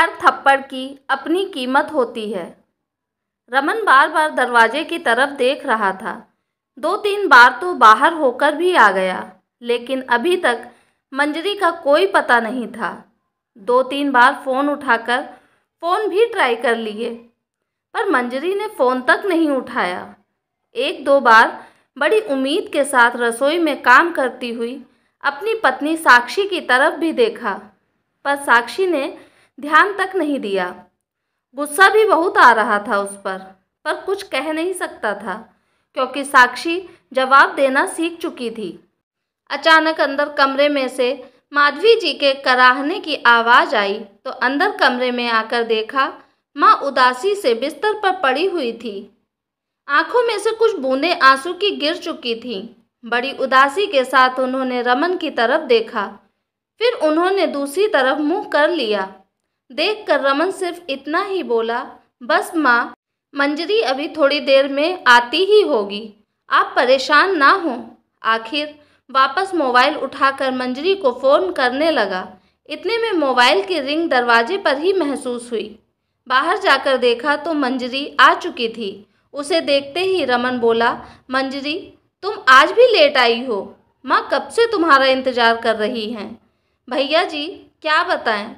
हर थप्पड़ की अपनी कीमत होती है। रमन बार बार दरवाजे की तरफ देख रहा था। 2-3 बार तो बाहर होकर भी आ गया, लेकिन अभी तक मंजरी का कोई पता नहीं था। 2-3 बार फ़ोन उठाकर फ़ोन भी ट्राई कर लिए, पर मंजरी ने फ़ोन तक नहीं उठाया। 1-2 बार बड़ी उम्मीद के साथ रसोई में काम करती हुई अपनी पत्नी साक्षी की तरफ भी देखा, पर साक्षी ने ध्यान तक नहीं दिया। गुस्सा भी बहुत आ रहा था उस पर कुछ कह नहीं सकता था, क्योंकि साक्षी जवाब देना सीख चुकी थी। अचानक अंदर कमरे में से माधवी जी के कराहने की आवाज़ आई तो अंदर कमरे में आकर देखा माँ उदासी से बिस्तर पर पड़ी हुई थी। आंखों में से कुछ बूंदें आंसू की गिर चुकी थीं। बड़ी उदासी के साथ उन्होंने रमन की तरफ देखा, फिर उन्होंने दूसरी तरफ मुंह कर लिया। देखकर रमन सिर्फ इतना ही बोला, बस माँ, मंजरी अभी थोड़ी देर में आती ही होगी, आप परेशान ना हों। आखिर वापस मोबाइल उठाकर मंजरी को फ़ोन करने लगा। इतने में मोबाइल की रिंग दरवाजे पर ही महसूस हुई। बाहर जाकर देखा तो मंजरी आ चुकी थी। उसे देखते ही रमन बोला, मंजरी, तुम आज भी लेट आई हो? माँ कब से तुम्हारा इंतज़ार कर रही हैं। भैया जी, क्या बताएं,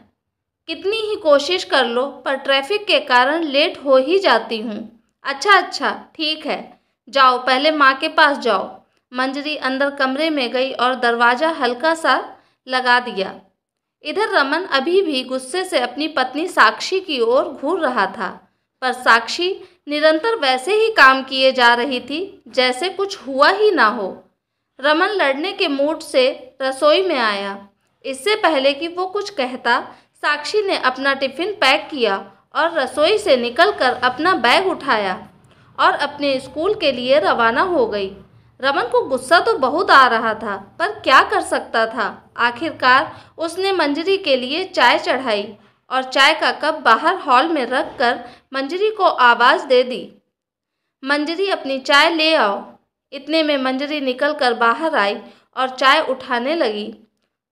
कितनी ही कोशिश कर लो पर ट्रैफिक के कारण लेट हो ही जाती हूँ। अच्छा, ठीक है, जाओ पहले माँ के पास जाओ। मंजरी अंदर कमरे में गई और दरवाज़ा हल्का सा लगा दिया। इधर रमन अभी भी गुस्से से अपनी पत्नी साक्षी की ओर घूर रहा था, पर साक्षी निरंतर वैसे ही काम किए जा रही थी जैसे कुछ हुआ ही ना हो। रमन लड़ने के मूड से रसोई में आया। इससे पहले कि वो कुछ कहता, साक्षी ने अपना टिफ़िन पैक किया और रसोई से निकलकर अपना बैग उठाया और अपने स्कूल के लिए रवाना हो गई। रमन को गुस्सा तो बहुत आ रहा था, पर क्या कर सकता था। आखिरकार उसने मंजरी के लिए चाय चढ़ाई और चाय का कप बाहर हॉल में रखकर मंजरी को आवाज़ दे दी, मंजरी अपनी चाय ले आओ। इतने में मंजरी निकलकर बाहर आई और चाय उठाने लगी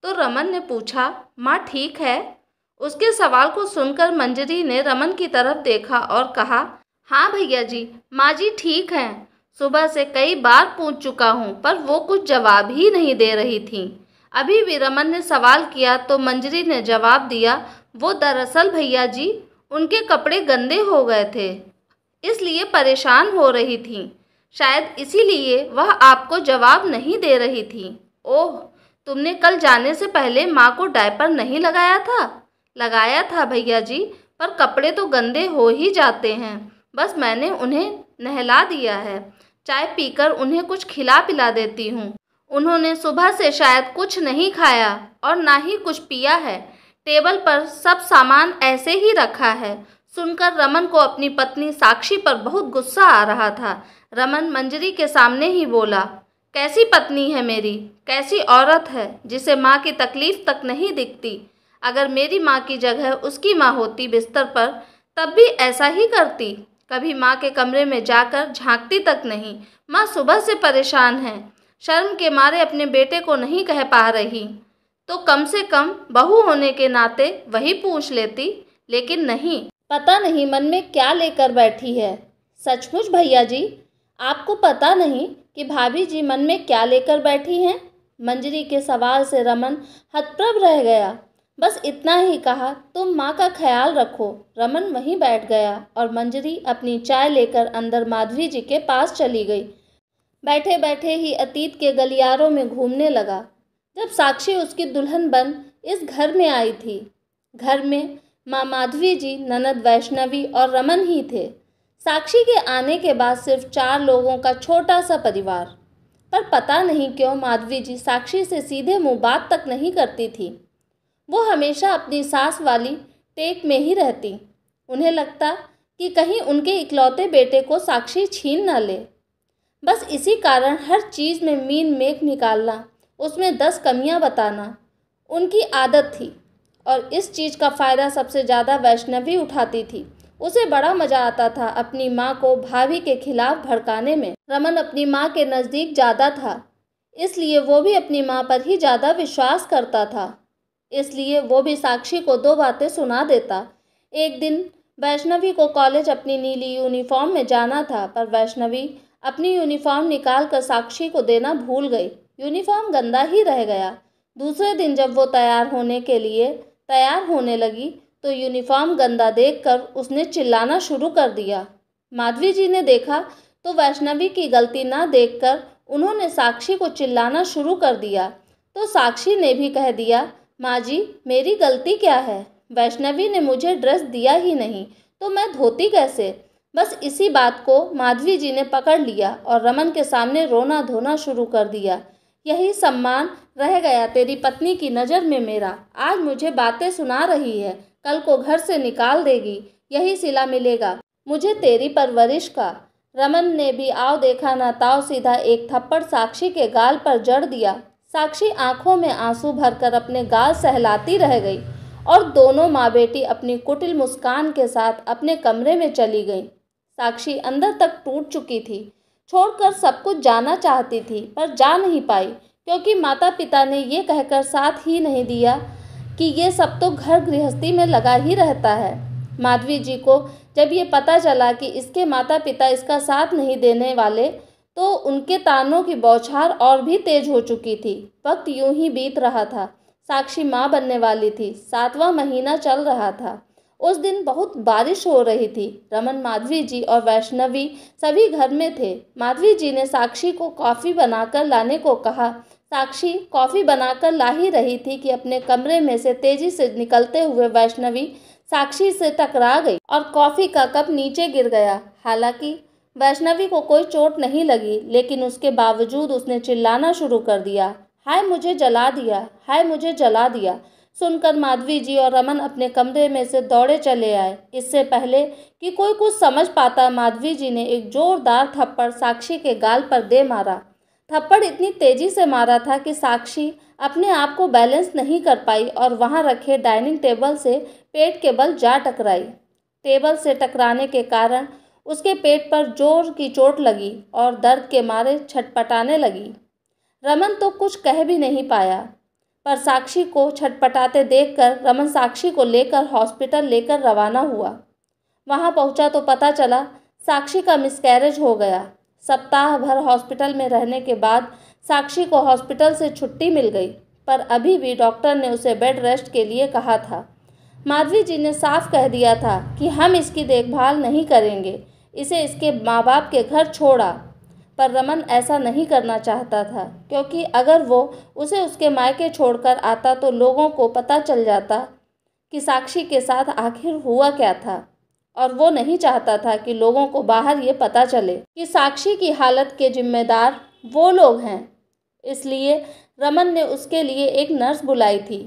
तो रमन ने पूछा, माँ ठीक है? उसके सवाल को सुनकर मंजरी ने रमन की तरफ देखा और कहा, हाँ भैया जी, माँ जी ठीक हैं। सुबह से कई बार पूछ चुका हूँ पर वो कुछ जवाब ही नहीं दे रही थीं। अभी भी रमन ने सवाल किया तो मंजरी ने जवाब दिया, वो दरअसल भैया जी, उनके कपड़े गंदे हो गए थे, इसलिए परेशान हो रही थीं। शायद इसीलिए वह आपको जवाब नहीं दे रही थी। ओह, तुमने कल जाने से पहले माँ को डायपर नहीं लगाया था? लगाया था भैया जी, पर कपड़े तो गंदे हो ही जाते हैं। बस मैंने उन्हें नहला दिया है। चाय पीकर उन्हें कुछ खिला पिला देती हूँ। उन्होंने सुबह से शायद कुछ नहीं खाया और ना ही कुछ पिया है। टेबल पर सब सामान ऐसे ही रखा है। सुनकर रमन को अपनी पत्नी साक्षी पर बहुत गुस्सा आ रहा था। रमन मंजरी के सामने ही बोला, कैसी पत्नी है मेरी, कैसी औरत है जिसे माँ की तकलीफ तक नहीं दिखती। अगर मेरी माँ की जगह उसकी माँ होती बिस्तर पर, तब भी ऐसा ही करती। कभी माँ के कमरे में जाकर झांकती तक नहीं। माँ सुबह से परेशान है, शर्म के मारे अपने बेटे को नहीं कह पा रही तो कम से कम बहू होने के नाते वही पूछ लेती, लेकिन नहीं। पता नहीं मन में क्या लेकर बैठी है। सचमुच भैया जी, आपको पता नहीं कि भाभी जी मन में क्या लेकर बैठी हैं? मंजरी के सवाल से रमन हतप्रभ रह गया। बस इतना ही कहा, तुम माँ का ख्याल रखो। रमन वहीं बैठ गया और मंजरी अपनी चाय लेकर अंदर माधवी जी के पास चली गई। बैठे बैठे ही अतीत के गलियारों में घूमने लगा। जब साक्षी उसकी दुल्हन बन इस घर में आई थी, घर में माँ माधवी जी, ननद वैष्णवी और रमन ही थे। साक्षी के आने के बाद सिर्फ 4 लोगों का छोटा सा परिवार। पर पता नहीं क्यों माधवी जी साक्षी से सीधे मुंह बात तक नहीं करती थी। वो हमेशा अपनी सास वाली टेक में ही रहती। उन्हें लगता कि कहीं उनके इकलौते बेटे को साक्षी छीन न ले। बस इसी कारण हर चीज़ में मीन मेख निकालना, उसमें 10 कमियां बताना उनकी आदत थी और इस चीज़ का फ़ायदा सबसे ज़्यादा वैष्णवी उठाती थी। उसे बड़ा मज़ा आता था अपनी माँ को भाभी के खिलाफ भड़काने में। रमन अपनी माँ के नज़दीक ज़्यादा था, इसलिए वो भी अपनी माँ पर ही ज़्यादा विश्वास करता था। इसलिए वो भी साक्षी को 2 बातें सुना देता। एक दिन वैष्णवी को कॉलेज अपनी नीली यूनिफॉर्म में जाना था, पर वैष्णवी अपनी यूनिफॉर्म निकाल कर साक्षी को देना भूल गई। यूनिफॉर्म गंदा ही रह गया। दूसरे दिन जब वो तैयार होने लगी तो यूनिफॉर्म गंदा देखकर उसने चिल्लाना शुरू कर दिया। माधवी जी ने देखा तो वैष्णवी की गलती ना देखकर उन्होंने साक्षी को चिल्लाना शुरू कर दिया। तो साक्षी ने भी कह दिया, माँ जी मेरी गलती क्या है? वैष्णवी ने मुझे ड्रेस दिया ही नहीं तो मैं धोती कैसे? बस इसी बात को माधवी जी ने पकड़ लिया और रमन के सामने रोना धोना शुरू कर दिया। यही सम्मान रह गया तेरी पत्नी की नज़र में मेरा। आज मुझे बातें सुना रही है, कल को घर से निकाल देगी, यही सिला मिलेगा मुझे तेरी परवरिश का। रमन ने भी आओ देखा ना ताओ सीधा एक थप्पड़ साक्षी के गाल पर जड़ दिया। साक्षी आंखों में आंसू भरकर अपने गाल सहलाती रह गई और दोनों माँ बेटी अपनी कुटिल मुस्कान के साथ अपने कमरे में चली गईं। साक्षी अंदर तक टूट चुकी थी, छोड़कर सब कुछ जाना चाहती थी पर जा नहीं पाई, क्योंकि माता पिता ने ये कहकर साथ ही नहीं दिया कि ये सब तो घर गृहस्थी में लगा ही रहता है। माधवी जी को जब ये पता चला कि इसके माता पिता इसका साथ नहीं देने वाले, तो उनके तानों की बौछार और भी तेज हो चुकी थी। वक्त यूं ही बीत रहा था। साक्षी माँ बनने वाली थी। 7वां महीना चल रहा था। उस दिन बहुत बारिश हो रही थी। रमन, माधवी जी और वैष्णवी सभी घर में थे। माधवी जी ने साक्षी को कॉफ़ी बनाकर लाने को कहा। साक्षी कॉफ़ी बनाकर ला ही रही थी कि अपने कमरे में से तेजी से निकलते हुए वैष्णवी साक्षी से टकरा गई और कॉफ़ी का कप नीचे गिर गया। हालांकि वैष्णवी को कोई चोट नहीं लगी, लेकिन उसके बावजूद उसने चिल्लाना शुरू कर दिया, हाय मुझे जला दिया, हाय मुझे जला दिया। सुनकर माधवी जी और रमन अपने कमरे में से दौड़े चले आए। इससे पहले कि कोई कुछ समझ पाता, माधवी जी ने एक जोरदार थप्पड़ साक्षी के गाल पर दे मारा। थप्पड़ इतनी तेजी से मारा था कि साक्षी अपने आप को बैलेंस नहीं कर पाई और वहां रखे डाइनिंग टेबल से पेट के बल जा टकराई। टेबल से टकराने के कारण उसके पेट पर जोर की चोट लगी और दर्द के मारे छटपटाने लगी। रमन तो कुछ कह भी नहीं पाया, पर साक्षी को छटपटाते देखकर रमन साक्षी को लेकर हॉस्पिटल लेकर रवाना हुआ। वहां पहुंचा तो पता चला साक्षी का मिसकैरेज हो गया। सप्ताह भर हॉस्पिटल में रहने के बाद साक्षी को हॉस्पिटल से छुट्टी मिल गई, पर अभी भी डॉक्टर ने उसे बेड रेस्ट के लिए कहा था। माधवी जी ने साफ कह दिया था कि हम इसकी देखभाल नहीं करेंगे, इसे इसके माँ बाप के घर छोड़ा। पर रमन ऐसा नहीं करना चाहता था, क्योंकि अगर वो उसे उसके मायके छोड़कर आता तो लोगों को पता चल जाता कि साक्षी के साथ आखिर हुआ क्या था, और वो नहीं चाहता था कि लोगों को बाहर ये पता चले कि साक्षी की हालत के जिम्मेदार वो लोग हैं। इसलिए रमन ने उसके लिए एक नर्स बुलाई थी।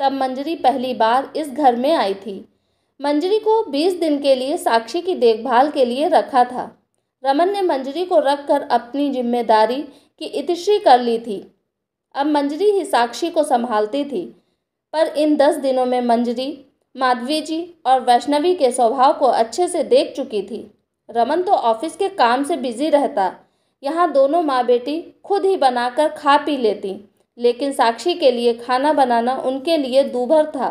तब मंजरी पहली बार इस घर में आई थी। मंजरी को 20 दिन के लिए साक्षी की देखभाल के लिए रखा था। रमन ने मंजरी को रखकर अपनी जिम्मेदारी की इतिश्री कर ली थी। अब मंजरी ही साक्षी को संभालती थी। पर इन 10 दिनों में मंजरी माधवी जी और वैष्णवी के स्वभाव को अच्छे से देख चुकी थी। रमन तो ऑफिस के काम से बिजी रहता। यहाँ दोनों माँ बेटी खुद ही बनाकर खा पी लेती, लेकिन साक्षी के लिए खाना बनाना उनके लिए दूभर था।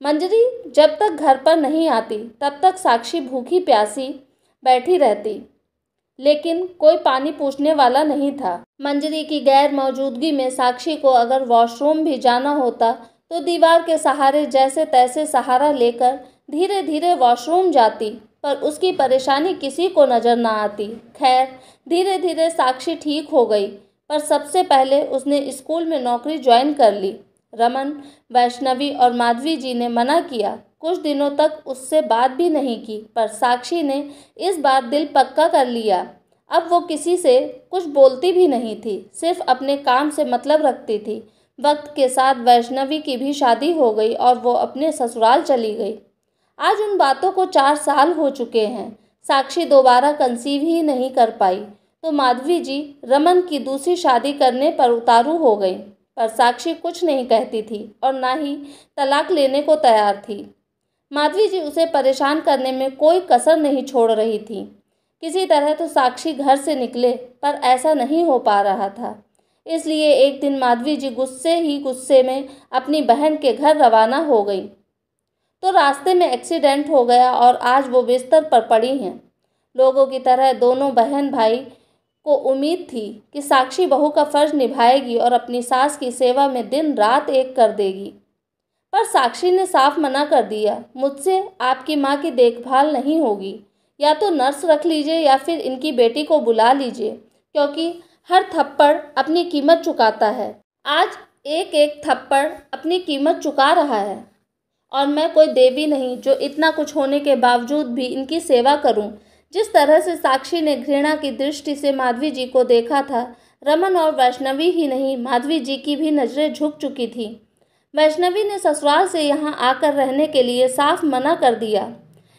मंजरी जब तक घर पर नहीं आती तब तक साक्षी भूखी प्यासी बैठी रहती, लेकिन कोई पानी पूछने वाला नहीं था। मंजरी की गैर मौजूदगी में साक्षी को अगर वॉशरूम भी जाना होता तो दीवार के सहारे जैसे तैसे सहारा लेकर धीरे धीरे वॉशरूम जाती, पर उसकी परेशानी किसी को नज़र ना आती। खैर, धीरे धीरे साक्षी ठीक हो गई, पर सबसे पहले उसने स्कूल में नौकरी ज्वाइन कर ली। रमन, वैष्णवी और माधवी जी ने मना किया। कुछ दिनों तक उससे बात भी नहीं की, पर साक्षी ने इस बार दिल पक्का कर लिया। अब वो किसी से कुछ बोलती भी नहीं थी, सिर्फ अपने काम से मतलब रखती थी। वक्त के साथ वैष्णवी की भी शादी हो गई और वो अपने ससुराल चली गई। आज उन बातों को 4 साल हो चुके हैं। साक्षी दोबारा कंसीव ही नहीं कर पाई, तो माधवी जी रमन की दूसरी शादी करने पर उतारू हो गई। पर साक्षी कुछ नहीं कहती थी और ना ही तलाक लेने को तैयार थी। माधवी जी उसे परेशान करने में कोई कसर नहीं छोड़ रही थी। किसी तरह तो साक्षी घर से निकले, पर ऐसा नहीं हो पा रहा था। इसलिए एक दिन माधवी जी गुस्से में अपनी बहन के घर रवाना हो गई। तो रास्ते में एक्सीडेंट हो गया और आज वो बिस्तर पर पड़ी हैं। लोगों की तरह दोनों बहन भाई को उम्मीद थी कि साक्षी बहू का फर्ज निभाएगी और अपनी सास की सेवा में दिन रात एक कर देगी। पर साक्षी ने साफ मना कर दिया, मुझसे आपकी माँ की देखभाल नहीं होगी। या तो नर्स रख लीजिए या फिर इनकी बेटी को बुला लीजिए, क्योंकि हर थप्पड़ अपनी कीमत चुकाता है। आज एक एक थप्पड़ अपनी कीमत चुका रहा है और मैं कोई देवी नहीं जो इतना कुछ होने के बावजूद भी इनकी सेवा करूं। जिस तरह से साक्षी ने घृणा की दृष्टि से माधवी जी को देखा था, रमन और वैष्णवी ही नहीं, माधवी जी की भी नज़रें झुक चुकी थी। वैष्णवी ने ससुराल से यहाँ आकर रहने के लिए साफ मना कर दिया,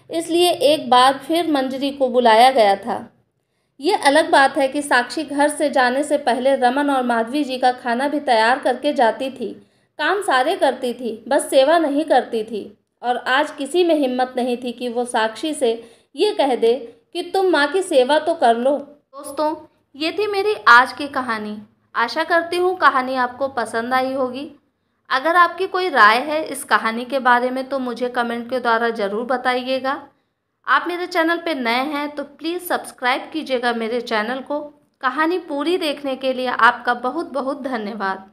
इसलिए एक बार फिर मंजरी को बुलाया गया था। ये अलग बात है कि साक्षी घर से जाने से पहले रमन और माधवी जी का खाना भी तैयार करके जाती थी। काम सारे करती थी, बस सेवा नहीं करती थी। और आज किसी में हिम्मत नहीं थी कि वो साक्षी से ये कह दे कि तुम माँ की सेवा तो कर लो। दोस्तों, ये थी मेरी आज की कहानी। आशा करती हूँ कहानी आपको पसंद आई होगी। अगर आपकी कोई राय है इस कहानी के बारे में तो मुझे कमेंट के द्वारा ज़रूर बताइएगा। आप मेरे चैनल पे नए हैं तो प्लीज़ सब्सक्राइब कीजिएगा मेरे चैनल को। कहानी पूरी देखने के लिए आपका बहुत बहुत धन्यवाद।